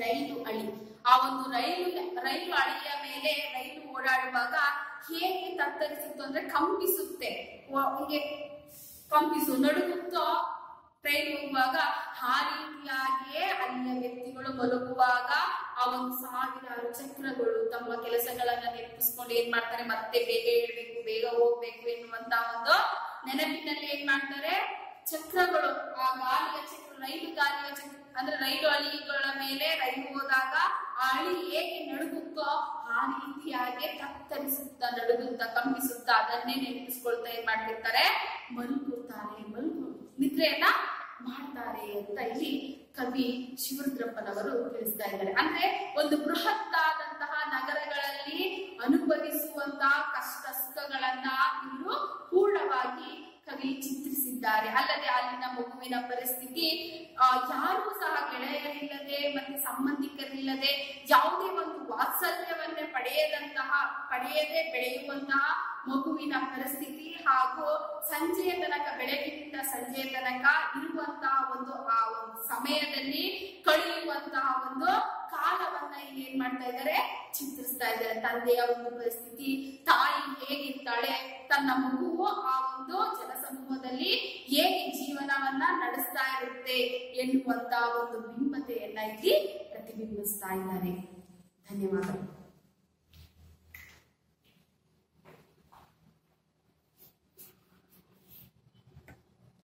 ರೈಲು ಹಳಿ. ಆ ಒಂದು ರೈಲು ಹಳಿಯ ಮೇಲೆ ರೈಲು ಓಡಾಡುವಾಗ ಹೇಗೆ ತತ್ತರಿಸುತ್ತೋ ಅಂದ್ರೆ ಕಂಪಿಸುತ್ತೆ, ಹೀಗೆ ಕಂಪಿಸು ನಡುಗುತ್ತೋ ಟ್ರೈನ್ ಹೋಗುವಾಗ. ಆ ರೀತಿಯಾಗಿಯೇ ಅಲ್ಲಿಯ ವ್ಯಕ್ತಿಗಳು ಮಲಗುವಾಗ ಆ ಒಂದು 1000 ಚಕ್ರಗಳು ತಮ್ಮ ಕೆಲಸಗಳನ್ನ ನೆನಪಿಸ್ಕೊಂಡು ಏನ್ ಮಾಡ್ತಾರೆ, ಮತ್ತೆ ಬೇಗ ಹೇಳ್ಬೇಕು, ಬೇಗ ಹೋಗ್ಬೇಕು ಎನ್ನುವಂತ ಒಂದು ನೆನಪಿನಲ್ಲಿ ಏನ್ ಮಾಡ್ತಾರೆ, ಚಕ್ರಗಳು, ಆ ಗಾಲಿಯ ಚಕ್ರ, ರೈಲು ಗಾಲಿಯ ಚಕ್ರ ಅಂದ್ರೆ ರೈಲು ಹಳಿಗಳ ಮೇಲೆ ರೈಲು ಹೋದಾಗ ಆ ಹಳಿ ಹೇಗೆ ನಡುಗುತ್ತೋ ಆ ರೀತಿಯಾಗಿ ತತ್ತರಿಸುತ್ತಾ ನಡುಗುತ್ತಾ ಕಂಪಿಸುತ್ತಾ ಅದನ್ನೇ ನೆನಪಿಸ್ಕೊಳ್ತಾ ಏನ್ ಮಾಡ್ತಿರ್ತಾರೆ, ಮಲ್ಕೊಳ್ತಾರೆ, ನಿದ್ರೆಯನ್ನ ಮಾಡ್ತಾರೆ ಅಂತ ಇಲ್ಲಿ ಕವಿ ಶಿವರುದ್ರಪ್ಪನವರು ತಿಳಿಸ್ತಾ ಇದ್ದಾರೆ. ಅಂದ್ರೆ ಒಂದು ಬೃಹತ್ತಾದಂತಹ ನಗರಗಳಲ್ಲಿ ಅನುಭವಿಸುವಂತಹ ಕಷ್ಟ ಸುಖಗಳನ್ನ ಇವರು ಪೂರ್ಣವಾಗಿ ಕವಿ ಚಿತ್ರಿಸಿದ್ದಾರೆ. ಅಲ್ಲದೆ ಅಲ್ಲಿನ ಮಗುವಿನ ಪರಿಸ್ಥಿತಿ, ಯಾರು ಸಹ ಗೆಳೆಯರಿಲ್ಲದೆ ಮತ್ತೆ ಸಂಬಂಧಿಕರಿಲ್ಲದೆ ಯಾವುದೇ ಒಂದು ವಾತ್ಸಲ್ಯವನ್ನೇ ಪಡೆಯದೆ ಬೆಳೆಯುವಂತಹ ಮಗುವಿನ ಪರಿಸ್ಥಿತಿ, ಹಾಗೂ ಸಂಜೆಯ ತನಕ, ಬೆಳಗಿನಿಂದ ಸಂಜೆಯ ತನಕ ಇರುವಂತಹ ಒಂದು ಆ ಒಂದು ಸಮಯದಲ್ಲಿ ಕಳೆಯುವಂತಹ ಒಂದು ಕಾಲವನ್ನ ಇಲ್ಲಿ ಏನ್ ಮಾಡ್ತಾ ಇದ್ದಾರೆ, ಚಿತ್ರಿಸ್ತಾ ಇದ್ದಾರೆ. ತಂದೆಯ ಒಂದು ಪರಿಸ್ಥಿತಿ, ತಾಯಿ ಹೇಗಿರ್ತಾಳೆ, ತನ್ನ ಮಗುವು ಆ ಒಂದು ಜನಸಮೂಹದಲ್ಲಿ ಹೇಗೆ ಜೀವನವನ್ನ ನಡೆಸ್ತಾ ಇರುತ್ತೆ ಎನ್ನುವಂತಹ ಒಂದು ಬಿಂಬತೆಯನ್ನ ಇಲ್ಲಿ ಪ್ರತಿಬಿಂಬಿಸ್ತಾ ಇದ್ದಾರೆ. ಧನ್ಯವಾದಗಳು.